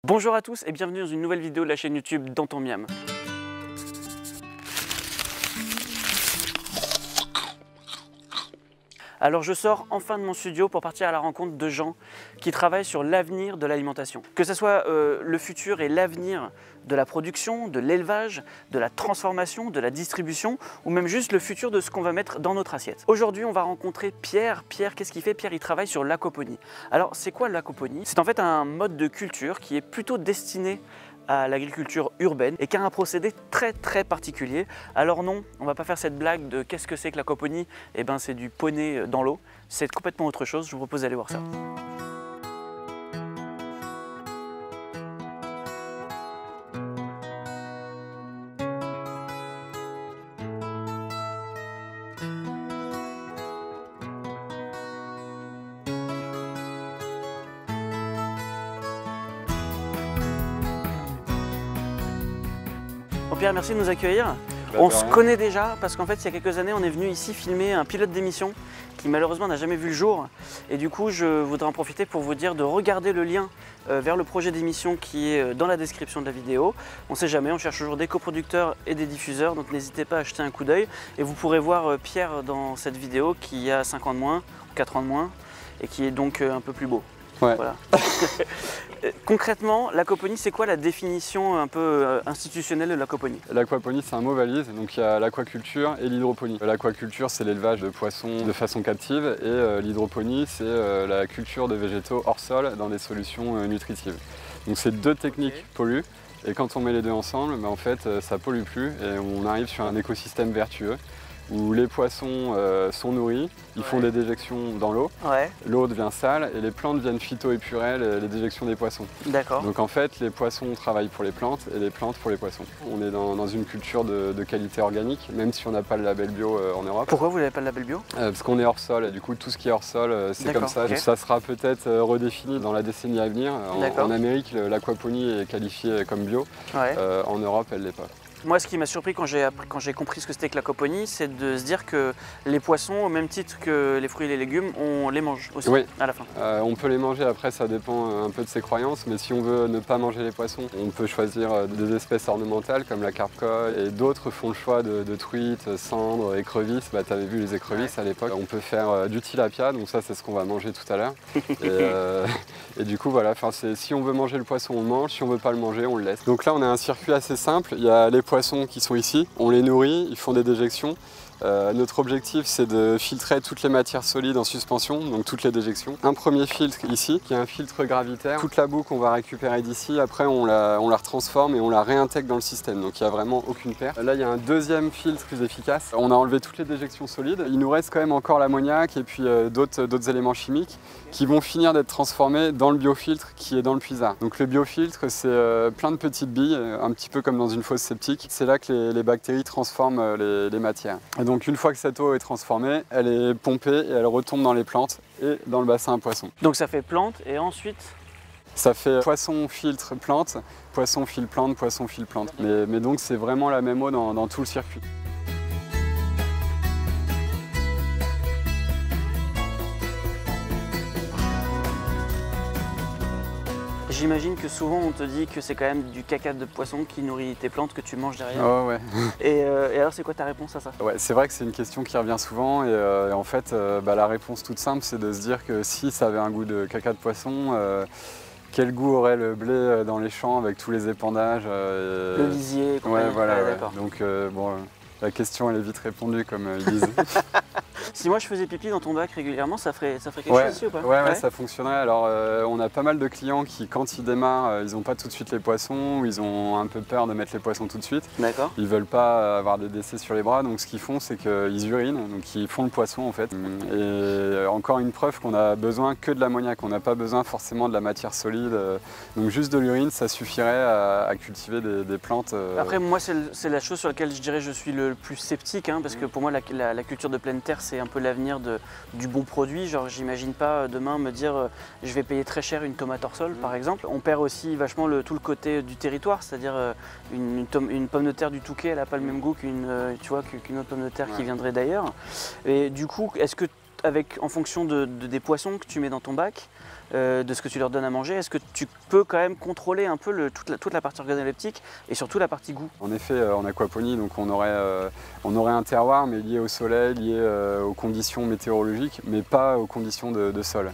Bonjour à tous et bienvenue dans une nouvelle vidéo de la chaîne YouTube Dans ton Miam. Alors je sors enfin de mon studio pour partir à la rencontre de gens qui travaillent sur l'avenir de l'alimentation. Que ce soit le futur et l'avenir de la production, de l'élevage, de la transformation, de la distribution ou même juste le futur de ce qu'on va mettre dans notre assiette. Aujourd'hui on va rencontrer Pierre. Pierre, qu'est-ce qu'il fait? Pierre, il travaille sur l'aquaponie. Alors c'est quoi l'aquaponie? C'est en fait un mode de culture qui est plutôt destiné à l'agriculture urbaine et qui a un procédé très particulier. Alors non, on va pas faire cette blague de qu'est-ce que c'est que l'aquaponie? Eh ben c'est du poney dans l'eau, c'est complètement autre chose, je vous propose d'aller voir ça. Bon Pierre, merci de nous accueillir. On se connaît déjà parce qu'en fait il y a quelques années on est venu ici filmer un pilote d'émission qui malheureusement n'a jamais vu le jour et du coup je voudrais en profiter pour vous dire de regarder le lien vers le projet d'émission qui est dans la description de la vidéo. On ne sait jamais, on cherche toujours des coproducteurs et des diffuseurs, donc n'hésitez pas à jeter un coup d'œil et vous pourrez voir Pierre dans cette vidéo qui a 5 ans de moins, 4 ans de moins et qui est donc un peu plus beau. Ouais. Voilà. Concrètement, l'aquaponie, c'est quoi la définition un peu institutionnelle de l'aquaponie? L'aquaponie, c'est un mot valise, donc il y a l'aquaculture et l'hydroponie. L'aquaculture, c'est l'élevage de poissons de façon captive et l'hydroponie, c'est la culture de végétaux hors sol dans des solutions nutritives. Donc ces deux techniques polluent et quand on met les deux ensemble, en fait, ça pollue plus et on arrive sur un écosystème vertueux où les poissons sont nourris, ils font des déjections dans l'eau, l'eau devient sale et les plantes viennent phytoépurer les déjections des poissons. D'accord. Donc en fait, les poissons travaillent pour les plantes et les plantes pour les poissons. On est dans une culture de qualité organique, même si on n'a pas le label bio en Europe. Pourquoi vous n'avez pas le label bio? Parce qu'on est hors sol et du coup tout ce qui est hors sol, c'est comme ça. Okay. Donc ça sera peut-être redéfini dans la décennie à venir. En Amérique, l'aquaponie est qualifiée comme bio. En Europe, elle ne l'est pas. Moi, ce qui m'a surpris quand j'ai compris ce que c'était que l'aquaponie, c'est de se dire que les poissons, au même titre que les fruits et les légumes, on les mange aussi à la fin. On peut les manger, après ça dépend un peu de ses croyances, mais si on veut ne pas manger les poissons, on peut choisir des espèces ornementales comme la carpe colle et d'autres font le choix de truites, cendres, écrevisses. Tu avais vu les écrevisses à l'époque. On peut faire du tilapia, donc ça c'est ce qu'on va manger tout à l'heure. Et du coup voilà, si on veut manger le poisson, on le mange, si on veut pas le manger, on le laisse. Donc là on a un circuit assez simple, il y a les poissons qui sont ici, on les nourrit, ils font des déjections. Notre objectif c'est de filtrer toutes les matières solides en suspension, donc toutes les déjections. Un premier filtre ici, qui est un filtre gravitaire. Toute la boue qu'on va récupérer d'ici, après on la retransforme et on la réintègre dans le système, donc il n'y a vraiment aucune perte. Là il y a un deuxième filtre plus efficace. On a enlevé toutes les déjections solides. Il nous reste quand même encore l'ammoniac et puis d'autres éléments chimiques qui vont finir d'être transformés dans le biofiltre qui est dans le puisard. Donc le biofiltre c'est plein de petites billes, un petit peu comme dans une fosse septique. C'est là que les bactéries transforment les matières. Donc une fois que cette eau est transformée, elle est pompée et elle retombe dans les plantes et dans le bassin à poissons. Donc ça fait plante et ensuite? Ça fait poisson, filtre, plante, poisson, fil, plante, poisson, fil, plante. Mais donc c'est vraiment la même eau dans tout le circuit. J'imagine que souvent on te dit que c'est quand même du caca de poisson qui nourrit tes plantes que tu manges derrière. Oh ouais. Et alors c'est quoi ta réponse à ça? Ouais, c'est vrai que c'est une question qui revient souvent et en fait la réponse toute simple c'est de se dire que si ça avait un goût de caca de poisson, quel goût aurait le blé dans les champs avec tous les épandages le lisier et compagnie. Ouais, voilà. D'accord. Donc bon, la question elle est vite répondue comme ils disent. Si moi je faisais pipi dans ton bac régulièrement, ça ferait quelque chose ici ou pas? Ouais, ça fonctionnerait. Alors on a pas mal de clients qui quand ils démarrent, ils n'ont pas tout de suite les poissons, ou ils ont un peu peur de mettre les poissons tout de suite. D'accord. Ils veulent pas avoir des décès sur les bras, donc ce qu'ils font c'est qu'ils urinent, donc ils font le poisson en fait. Et encore une preuve qu'on a besoin que de l'ammoniac, on n'a pas besoin forcément de la matière solide. Donc juste de l'urine, ça suffirait à cultiver des plantes. Après moi c'est la chose sur laquelle je dirais je suis le plus sceptique, parce que pour moi la culture de pleine terre c'est un peu l'avenir du bon produit. Genre j'imagine pas demain me dire je vais payer très cher une tomate hors sol par exemple. On perd aussi vachement tout le côté du territoire, c'est-à-dire une pomme de terre du Touquet, elle n'a pas le même goût qu'une autre pomme de terre qui viendrait d'ailleurs. Et du coup, est-ce que en fonction des poissons que tu mets dans ton bac, de ce que tu leur donnes à manger, est-ce que tu peux quand même contrôler un peu toute la partie organoleptique et surtout la partie goût? En effet, en aquaponie, donc on aurait un terroir, mais lié au soleil, lié aux conditions météorologiques, mais pas aux conditions de sol.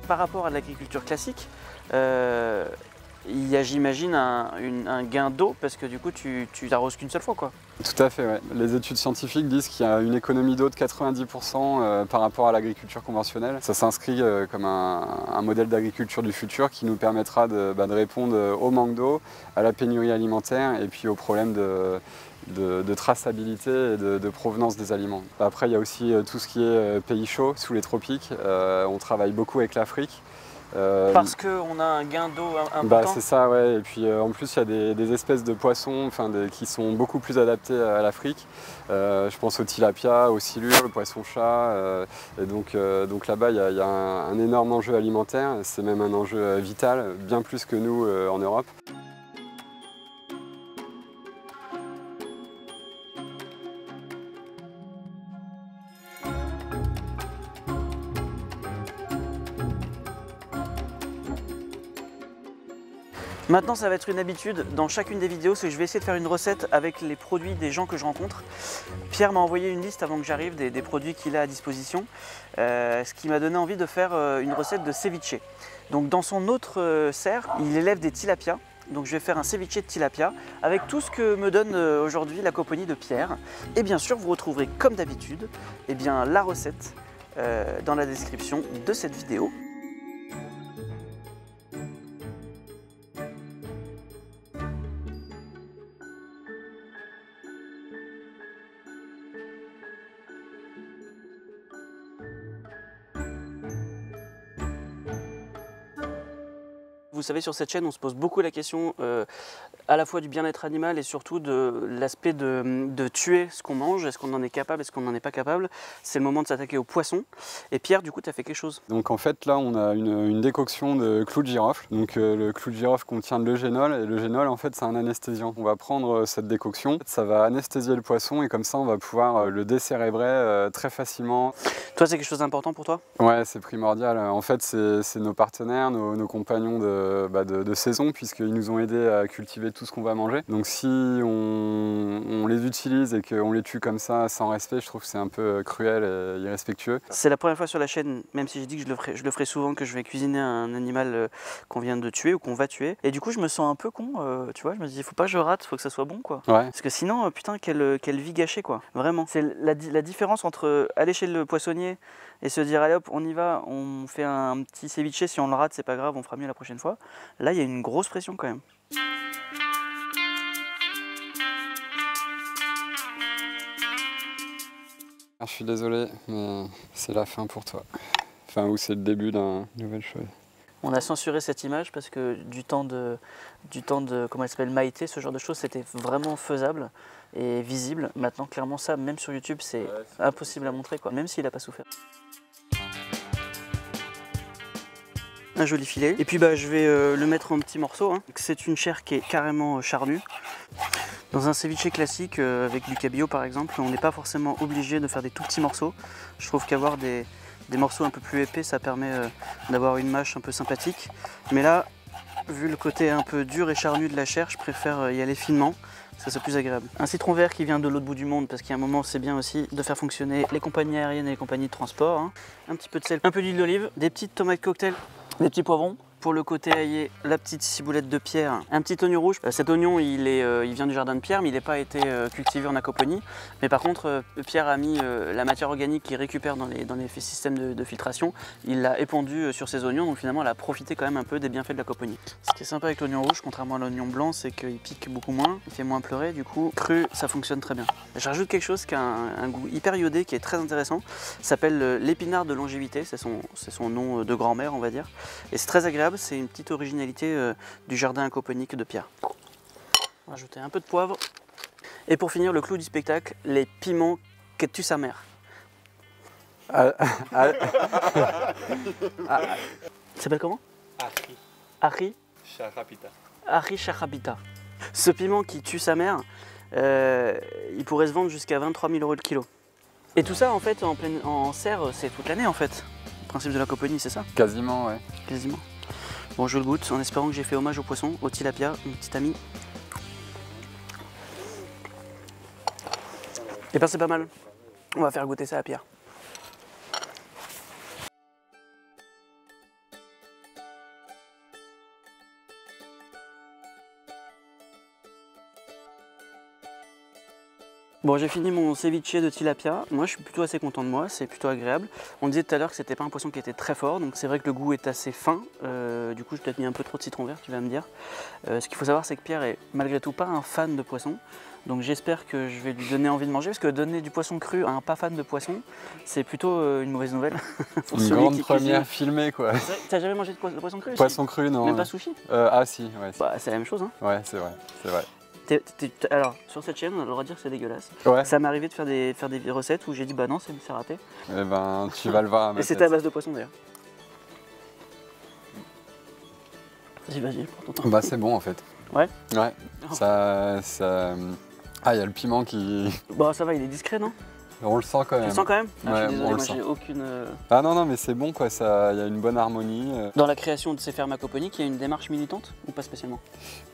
Par rapport à l'agriculture classique, il y a, j'imagine, un gain d'eau parce que du coup tu t'arroses qu'une seule fois, quoi. Tout à fait, ouais. Les études scientifiques disent qu'il y a une économie d'eau de 90% par rapport à l'agriculture conventionnelle. Ça s'inscrit comme un modèle d'agriculture du futur qui nous permettra de répondre au manque d'eau, à la pénurie alimentaire et puis aux problèmes de traçabilité et de provenance des aliments. Après, il y a aussi tout ce qui est pays chauds, sous les tropiques. On travaille beaucoup avec l'Afrique. Parce qu'on a un gain d'eau important. C'est ça, ouais. Et puis en plus, il y a des espèces de poissons qui sont beaucoup plus adaptés à l'Afrique. Je pense au tilapia, au silure, au poisson-chat. Et donc là-bas, il y a un énorme enjeu alimentaire. C'est même un enjeu vital, bien plus que nous en Europe. Maintenant, ça va être une habitude dans chacune des vidéos, c'est que je vais essayer de faire une recette avec les produits des gens que je rencontre. Pierre m'a envoyé une liste avant que j'arrive des produits qu'il a à disposition, ce qui m'a donné envie de faire une recette de ceviche. Donc dans son autre serre, il élève des tilapias. Donc je vais faire un ceviche de tilapia avec tout ce que me donne aujourd'hui l'aquaponie de Pierre. Et bien sûr, vous retrouverez comme d'habitude la recette dans la description de cette vidéo. Vous savez, sur cette chaîne, on se pose beaucoup la question à la fois du bien-être animal et surtout de l'aspect de tuer ce qu'on mange. Est-ce qu'on en est capable, est-ce qu'on n'en est pas capable? C'est le moment de s'attaquer aux poissons. Et Pierre, du coup, tu as fait quelque chose. Donc en fait, là, on a une décoction de clou de girofle. Donc le clou de girofle contient de l'eugénol. Et l'eugénol, en fait, c'est un anesthésiant. On va prendre cette décoction, ça va anesthésier le poisson et comme ça, on va pouvoir le décérébrer très facilement. Toi, c'est quelque chose d'important pour toi? Ouais, c'est primordial. En fait, c'est nos partenaires, nos compagnons de saison, puisqu'ils nous ont aidés à cultiver tout ce qu'on va manger. Donc si on les utilise et qu'on les tue comme ça sans respect, je trouve que c'est un peu cruel et irrespectueux. C'est la première fois sur la chaîne, même si j'ai dit que je le ferai souvent, que je vais cuisiner un animal qu'on vient de tuer ou qu'on va tuer. Et du coup, je me sens un peu con, tu vois, je me dis, il faut pas que je rate, faut que ça soit bon, quoi. Ouais. Parce que sinon, putain, quelle vie gâchée, quoi. Vraiment. C'est la différence entre aller chez le poissonnier et se dire, allez hop, on y va, on fait un petit ceviche, si on le rate, c'est pas grave, on fera mieux la prochaine fois. Là, il y a une grosse pression quand même. Je suis désolé, mais c'est la fin pour toi. Enfin, ou c'est le début d'une nouvelle chose. On a censuré cette image parce que du temps de comment elle s'appelle, Maïté, ce genre de choses, c'était vraiment faisable et visible. Maintenant, clairement, ça, même sur YouTube, c'est impossible à montrer, quoi, même s'il n'a pas souffert. Un joli filet. Et puis je vais le mettre en petits morceaux. Hein. C'est une chair qui est carrément charnue. Dans un ceviche classique, avec du cabillaud par exemple, on n'est pas forcément obligé de faire des tout petits morceaux. Je trouve qu'avoir des morceaux un peu plus épais, ça permet d'avoir une mâche un peu sympathique. Mais là, vu le côté un peu dur et charnu de la chair, je préfère y aller finement. Ça c'est plus agréable. Un citron vert qui vient de l'autre bout du monde, parce qu'il y a un moment c'est bien aussi de faire fonctionner les compagnies aériennes et les compagnies de transport. Hein. Un petit peu de sel, un peu d'huile d'olive, des petites tomates cocktail, des petits poivrons. Pour le côté aillé, la petite ciboulette de Pierre, un petit oignon rouge. Cet oignon, il vient du jardin de Pierre, mais il n'a pas été cultivé en aquaponie. Mais par contre, Pierre a mis la matière organique qu'il récupère dans les systèmes de filtration. Il l'a épandu sur ses oignons, donc finalement, elle a profité quand même un peu des bienfaits de l'aquaponie. Ce qui est sympa avec l'oignon rouge, contrairement à l'oignon blanc, c'est qu'il pique beaucoup moins, il fait moins pleurer. Du coup, cru, ça fonctionne très bien. Je rajoute quelque chose qui a un goût hyper iodé, qui est très intéressant. Ça s'appelle l'épinard de longévité, c'est son nom de grand-mère, on va dire. Et c'est très agréable. C'est une petite originalité du jardin aquaponique de Pierre. On va rajouter un peu de poivre. Et pour finir, le clou du spectacle, les piments que tue sa mère. Ça s'appelle comment? Ají. Ají Charrapita. Ají charrapita. Ce piment qui tue sa mère, il pourrait se vendre jusqu'à 23 000 € le kilo. Et tout ça en fait en serre, c'est toute l'année en fait. Le principe de l'aquaponie, c'est ça? Quasiment, ouais. Quasiment. Bon, je le goûte en espérant que j'ai fait hommage au poisson, au tilapia, mon petit ami. Et ben c'est pas mal. On va faire goûter ça à Pierre. Bon, j'ai fini mon ceviche de tilapia. Moi, je suis plutôt assez content de moi, c'est plutôt agréable. On disait tout à l'heure que c'était pas un poisson qui était très fort, donc c'est vrai que le goût est assez fin. Du coup, j'ai peut-être mis un peu trop de citron vert, tu vas me dire. Ce qu'il faut savoir, c'est que Pierre est malgré tout pas un fan de poisson. Donc j'espère que je vais lui donner envie de manger, parce que donner du poisson cru à un pas fan de poisson, c'est plutôt une mauvaise nouvelle. Pour une grande première filmée, quoi. T'as jamais mangé de poisson cru? Poisson cru, non. Même pas sushi? Ah si, ouais. Bah, c'est la même chose, hein. Ouais, c'est vrai, c'est vrai. Alors, sur cette chaîne, on a le droit de dire que c'est dégueulasse. Ouais. Ça m'est arrivé de faire des recettes où j'ai dit bah non, c'est raté. Eh ben, tu vas le voir à ma Et tête. c'était à base de poisson d'ailleurs. Vas-y, prends ton temps. Bah c'est bon en fait. Ouais? Ouais. Oh. Ça... Ah, il y a le piment qui... Bon, ça va, il est discret, non? On le sent quand même. Tu le sens quand même? Ah, Ouais, je suis désolé, on le moi sent. j'ai aucune... Ah non, non, mais c'est bon quoi, il y a une bonne harmonie. Dans la création de ces fermes aquaponiques, il y a une démarche militante ou pas spécialement?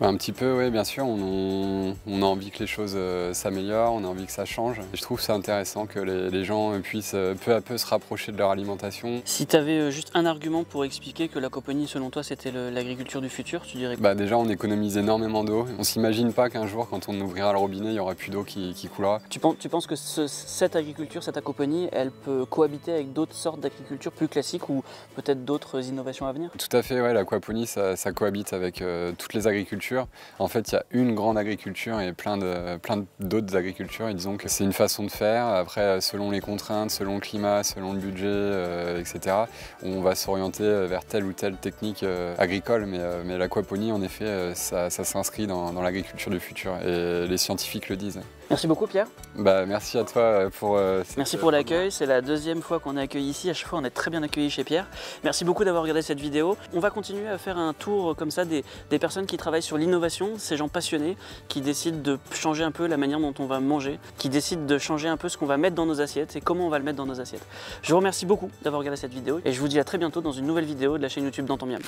Bah, un petit peu, oui, bien sûr. On a envie que les choses s'améliorent, on a envie que ça change. Et je trouve ça intéressant que les gens puissent peu à peu se rapprocher de leur alimentation. Si tu avais juste un argument pour expliquer que l'aquaponie, selon toi, c'était l'agriculture du futur, tu dirais quoi? Bah, déjà, on économise énormément d'eau. On s'imagine pas qu'un jour, quand on ouvrira le robinet, il n'y aura plus d'eau qui coulera. Tu penses que cette agriculture, cette aquaponie, elle peut cohabiter avec d'autres sortes d'agriculture plus classiques ou peut-être d'autres innovations à venir? Tout à fait, ouais, l'aquaponie, ça cohabite avec toutes les agricultures. En fait, il y a une grande agriculture et plein d'autres agricultures. Et disons que c'est une façon de faire. Après, selon les contraintes, selon le climat, selon le budget, etc., on va s'orienter vers telle ou telle technique agricole. Mais l'aquaponie, en effet, ça s'inscrit dans l'agriculture du futur. Et les scientifiques le disent. Merci beaucoup, Pierre. Bah, merci à toi pour... Merci pour l'accueil, c'est la deuxième fois qu'on est accueilli ici, à chaque fois on est très bien accueillis chez Pierre. Merci beaucoup d'avoir regardé cette vidéo. On va continuer à faire un tour comme ça des personnes qui travaillent sur l'innovation, ces gens passionnés qui décident de changer un peu la manière dont on va manger, qui décident de changer un peu ce qu'on va mettre dans nos assiettes et comment on va le mettre dans nos assiettes. Je vous remercie beaucoup d'avoir regardé cette vidéo et je vous dis à très bientôt dans une nouvelle vidéo de la chaîne YouTube Dans ton Miam.